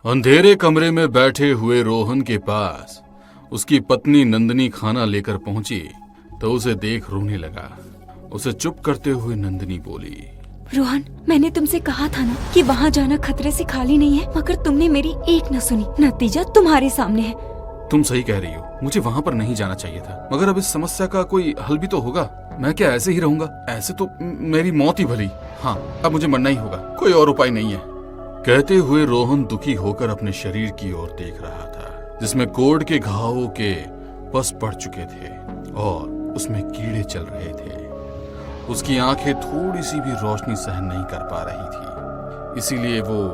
अंधेरे कमरे में बैठे हुए रोहन के पास उसकी पत्नी नंदिनी खाना लेकर पहुंची तो उसे देख रोने लगा। उसे चुप करते हुए नंदिनी बोली, रोहन, मैंने तुमसे कहा था ना कि वहाँ जाना खतरे से खाली नहीं है, मगर तुमने मेरी एक न सुनी। नतीजा तुम्हारे सामने है। तुम सही कह रही हो, मुझे वहाँ पर नहीं जाना चाहिए था, मगर अब इस समस्या का कोई हल भी तो होगा। मैं क्या ऐसे ही रहूंगा? ऐसे तो मेरी मौत ही भली। हाँ, अब मुझे मरना ही होगा, कोई और उपाय नहीं है। कहते हुए रोहन दुखी होकर अपने शरीर की ओर देख रहा था, जिसमें कोढ़ के घावों के पस पड़ चुके थे और उसमें कीड़े चल रहे थे। उसकी आंखें थोड़ी सी भी रोशनी सहन नहीं कर पा रही थी, इसीलिए वो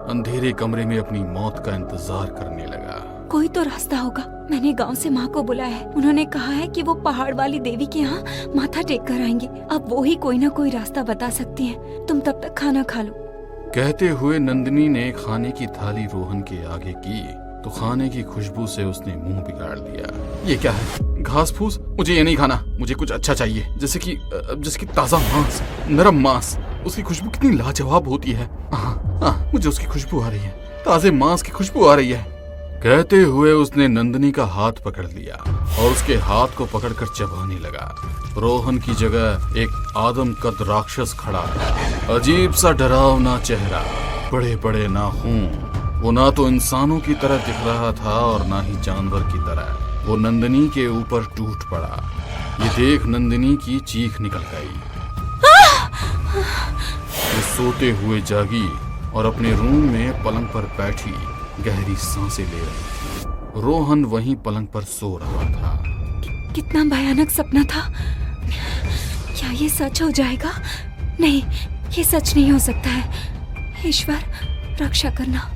अंधेरे कमरे में अपनी मौत का इंतजार करने लगा। कोई तो रास्ता होगा। मैंने गांव से माँ को बुलाया है। उन्होंने कहा है कि वो पहाड़ वाली देवी के यहाँ माथा टेक कर आएंगे। अब वो ही कोई न कोई रास्ता बता सकती हैं। तुम तब तक खाना खा लो। कहते हुए नंदिनी ने खाने की थाली रोहन के आगे की तो खाने की खुशबू से उसने मुंह बिगाड़ दिया। ये क्या है? घास फूस? मुझे ये नहीं खाना, मुझे कुछ अच्छा चाहिए, जैसे कि ताजा मांस, नरम मांस। उसकी खुशबू कितनी लाजवाब होती है। मुझे उसकी खुशबू आ रही है, ताजे मांस की खुशबू आ रही है। कहते हुए उसने नंदिनी का हाथ पकड़ लिया और उसके हाथ को पकड़कर चबाने लगा। रोहन की जगह एक आदम कद राक्षस खड़ा था। अजीब सा डरावना चेहरा, बड़े बड़े नाखून। वो ना तो इंसानों की तरह दिख रहा था और ना ही जानवर की तरह। वो नंदिनी के ऊपर टूट पड़ा। ये देख नंदिनी की चीख निकल गई। वो सोते हुए जागी और अपने रूम में पलंग पर बैठी गहरी सांसें ले रही थी। रोहन वहीं पलंग पर सो रहा था। कितना भयानक सपना था। क्या ये सच हो जाएगा? नहीं, ये सच नहीं हो सकता है। ईश्वर, रक्षा करना।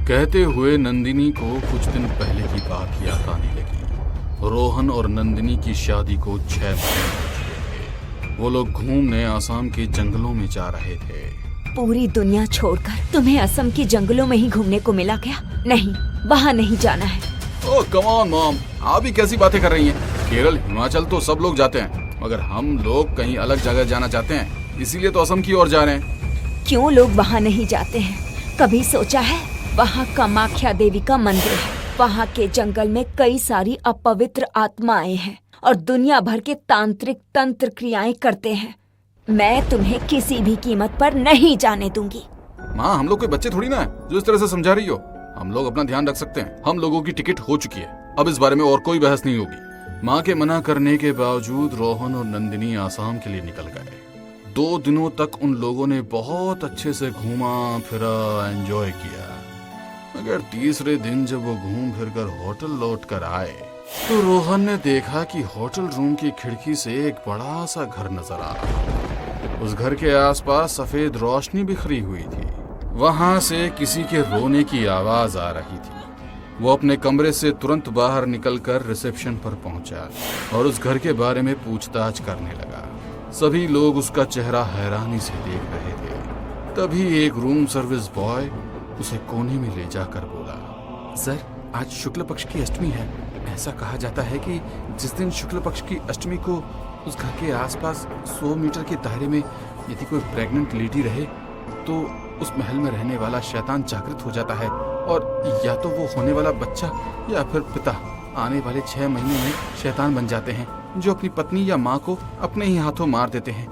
कहते हुए नंदिनी को कुछ दिन पहले की बात याद आने लगी। रोहन और नंदिनी की शादी को 6 महीने हो चुके थे। वो लोग घूमने आसाम के जंगलों में जा रहे थे। पूरी दुनिया छोड़कर तुम्हें असम के जंगलों में ही घूमने को मिला क्या? नहीं, वहाँ नहीं जाना है। ओह कम ऑन मॉम, आप भी कैसी बातें कर रही हैं? केरल, हिमाचल तो सब लोग जाते हैं, मगर हम लोग कहीं अलग जगह जाना चाहते हैं, इसीलिए तो असम की ओर जा रहे हैं। क्यों लोग वहाँ नहीं जाते हैं? कभी सोचा है? वहाँ कामाख्या देवी का मंदिर है। वहाँ के जंगल में कई सारी अपवित्र आत्माएं हैं और दुनिया भर के तांत्रिक तंत्र क्रियाएं करते हैं। मैं तुम्हें किसी भी कीमत पर नहीं जाने दूंगी। माँ, हम लोग कोई बच्चे थोड़ी ना है जो इस तरह से समझा रही हो। हम लोग अपना ध्यान रख सकते हैं। हम लोगों की टिकट हो चुकी है, अब इस बारे में और कोई बहस नहीं होगी। माँ के मना करने के बावजूद रोहन और नंदिनी आसाम के लिए निकल गए। 2 दिनों तक उन लोगों ने बहुत अच्छे से घूमा फिरा, एंजॉय किया। मगर तीसरे दिन जब वो घूम फिर कर होटल लौट कर आए तो रोहन ने देखा कि होटल रूम की खिड़की से एक बड़ा सा घर नजर आ रहा। उस घर के आसपास सफेद रोशनी बिखरी हुई थी। वहां से किसी के रोने की आवाज आ रही थी। वो अपने कमरे से तुरंत बाहर निकलकर रिसेप्शन पर पहुंचा और उस घर के बारे में पूछताछ करने लगा। सभी लोग उसका चेहरा हैरानी से देख रहे थे। तभी एक रूम सर्विस बॉय उसे कोने में ले जाकर बोला, सर, आज शुक्ल पक्ष की अष्टमी है। ऐसा कहा जाता है कि जिस दिन शुक्ल पक्ष की अष्टमी को उस घर के आसपास 100 मीटर के दायरे में यदि कोई प्रेग्नेंट लेडी रहे तो उस महल में रहने वाला शैतान जागृत हो जाता है और या तो वो होने वाला बच्चा या फिर पिता आने वाले 6 महीने में शैतान बन जाते हैं, जो अपनी पत्नी या माँ को अपने ही हाथों मार देते हैं।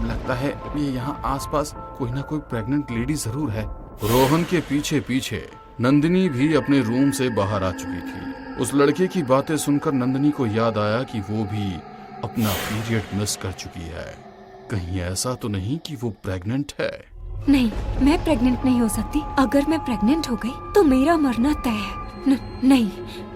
लगता है ये यहाँ आसपास कोई ना कोई प्रेग्नेंट लेडी जरूर है। रोहन के पीछे पीछे नंदिनी भी अपने रूम से बाहर आ चुकी थी। उस लड़के की बातें सुनकर नंदिनी को याद आया कि वो भी अपना पीरियड मिस कर चुकी है। कहीं ऐसा तो नहीं कि वो प्रेग्नेंट है? नहीं, मैं प्रेग्नेंट नहीं हो सकती। अगर मैं प्रेग्नेंट हो गई तो मेरा मरना तय है। नहीं।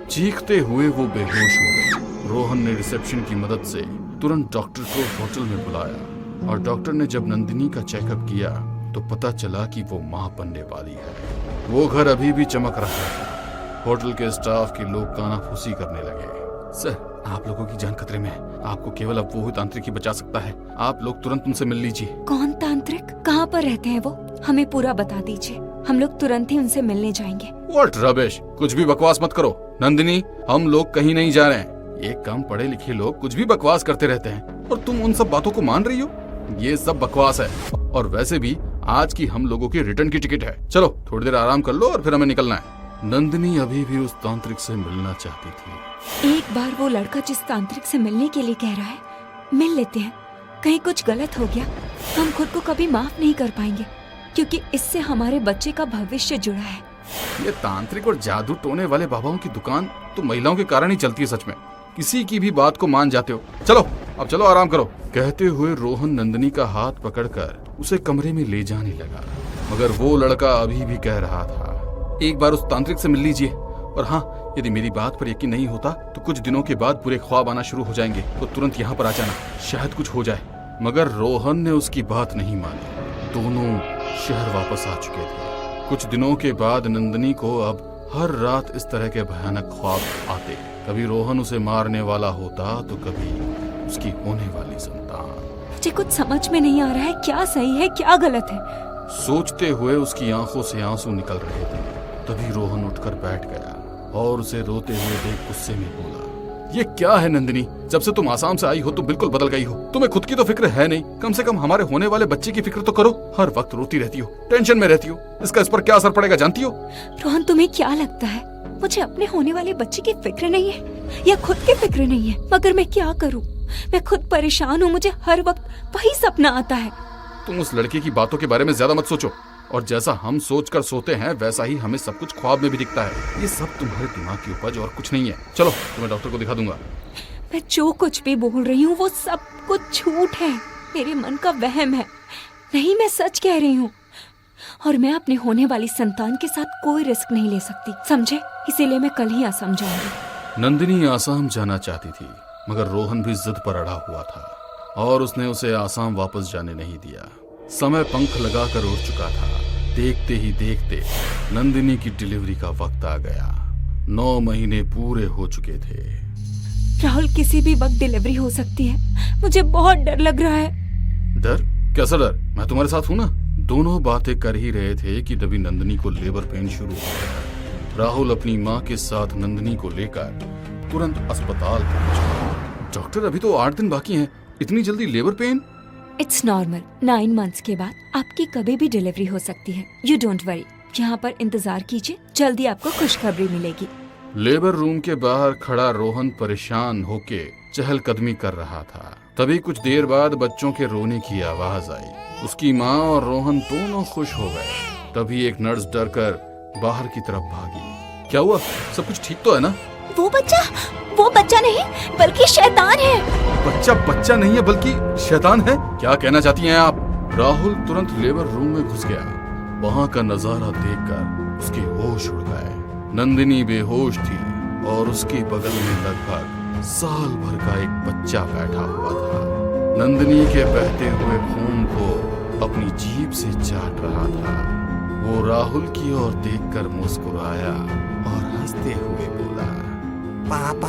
चीखते हुए वो बेहोश हो गई। रोहन ने रिसेप्शन की मदद से तुरंत डॉक्टर को होटल में बुलाया और डॉक्टर ने जब नंदिनी का चेकअप किया तो पता चला कि वो मां बनने वाली है। वो घर अभी भी चमक रहा था। होटल के स्टाफ के लोग कानाफूसी करने लगे। सर, आप लोगों की जान खतरे में है। आपको केवल अब वो ही तांत्रिक ही बचा सकता है। आप लोग तुरंत उनसे मिल लीजिए। कौन तांत्रिक? कहाँ पर रहते हैं वो? हमें पूरा बता दीजिए, हम लोग तुरंत ही उनसे मिलने जाएंगे। व्हाट रबिश, कुछ भी बकवास मत करो। नंदिनी, हम लोग कहीं नहीं जा रहे हैं। एक कम पढ़े लिखे लोग कुछ भी बकवास करते रहते हैं और तुम उन सब बातों को मान रही हो। ये सब बकवास है और वैसे भी आज की हम लोगों की रिटर्न की टिकट है। चलो थोड़ी देर आराम कर लो और फिर हमें निकलना है। नंदिनी अभी भी उस तांत्रिक से मिलना चाहती थी। एक बार वो लड़का जिस तांत्रिक से मिलने के लिए कह रहा है, मिल लेते हैं। कहीं कुछ गलत हो गया, हम खुद को कभी माफ नहीं कर पाएंगे, क्योंकि इससे हमारे बच्चे का भविष्य जुड़ा है। ये तांत्रिक और जादू टोने वाले बाबाओं की दुकान तो महिलाओं के कारण ही चलती है। सच में किसी की भी बात को मान जाते हो। चलो अब चलो आराम करो। कहते हुए रोहन नंदिनी का हाथ पकड़कर उसे कमरे में ले जाने लगा, मगर वो लड़का अभी भी कह रहा था, एक बार उस तांत्रिक से मिल लीजिए, और हाँ, यदि मेरी बात पर यकीन नहीं होता तो कुछ दिनों के बाद बुरे ख्वाब आना शुरू हो जाएंगे, तो तुरंत यहाँ पर आ जाना, शायद कुछ हो जाए। मगर रोहन ने उसकी बात नहीं मानी। दोनों शहर वापस आ चुके थे। कुछ दिनों के बाद नंदिनी को अब हर रात इस तरह के भयानक ख्वाब आते। कभी रोहन उसे मारने वाला होता तो कभी उसकी होने वाली संतान। मुझे कुछ समझ में नहीं आ रहा है, क्या सही है क्या गलत है। सोचते हुए उसकी आंखों से आंसू निकल रहे थे। तभी रोहन उठकर बैठ गया और उसे रोते हुए देख गुस्से में बोला, ये क्या है नंदिनी, जब से तुम आसाम से आई हो तुम बिल्कुल बदल गई हो। तुम्हें खुद की तो फिक्र है नहीं, कम से कम हमारे होने वाले बच्चे की फिक्र तो करो। हर वक्त रोती रहती हो, टेंशन में रहती हो, इसका इस पर क्या असर पड़ेगा जानती हो? रोहन, तुम्हें क्या लगता है मुझे अपने होने वाले बच्चे की फिक्र नहीं है या खुद की फिक्र नहीं है? मगर मैं क्या करूं, मैं खुद परेशान हूं। मुझे हर वक्त वही सपना आता है। तुम उस लड़के की बातों के बारे में ज्यादा मत सोचो, और जैसा हम सोचकर सोते हैं वैसा ही हमें सब कुछ ख्वाब में भी दिखता है। ये सब तुम्हारे दिमाग की उपज और कुछ नहीं है। चलो तुम्हें डॉक्टर को दिखा दूंगा। मैं जो कुछ भी बोल रही हूँ वो सब कुछ झूठ है, मेरे मन का वहम है। नहीं, मैं सच कह रही हूँ, और मैं अपने होने वाली संतान के साथ कोई रिस्क नहीं ले सकती, समझे? इसीलिए मैं कल ही आसाम जाऊंगी। नंदिनी आसाम जाना चाहती थी, मगर रोहन भी जिद पर अड़ा हुआ था और उसने उसे आसाम वापस जाने नहीं दिया। समय पंख लगाकर उड़ चुका था। देखते ही देखते नंदिनी की डिलीवरी का वक्त आ गया। 9 महीने पूरे हो चुके थे। राहुल, किसी भी वक्त डिलीवरी हो सकती है, मुझे बहुत डर लग रहा है। डर? कैसा डर? मैं तुम्हारे साथ हूँ ना। दोनों बातें कर ही रहे थे कि तभी नंदिनी को लेबर पेन शुरू हो गया। राहुल अपनी माँ के साथ नंदिनी को लेकर तुरंत अस्पताल पहुंचा। डॉक्टर, अभी तो 8 दिन बाकी हैं, इतनी जल्दी labour pain? It's normal, 9 months के बाद आपकी कभी भी डिलीवरी हो सकती है। यू डोंट वरी, यहाँ पर इंतजार कीजिए, जल्दी आपको खुशखबरी मिलेगी। लेबर रूम के बाहर खड़ा रोहन परेशान होके चहलकदमी कर रहा था। तभी कुछ देर बाद बच्चों के रोने की आवाज आई। उसकी माँ और रोहन दोनों खुश हो गए। तभी एक नर्स डरकर बाहर की तरफ भागी। क्या हुआ? सब कुछ ठीक तो है ना? वो बच्चा नहीं बल्कि शैतान है। बच्चा नहीं है बल्कि शैतान है? क्या कहना चाहती हैं आप? राहुल तुरंत लेबर रूम में घुस गया। वहाँ का नजारा देखकर उसके होश उड़ गए। नंदिनी बेहोश थी और उसके बगल में लगभग साल भर का एक बच्चा बैठा हुआ था। नंदिनी के बहते हुए खून को अपनी जीभ से चाट रहा था। वो राहुल की ओर देखकर मुस्कुराया और हंसते हुए बोला, पापा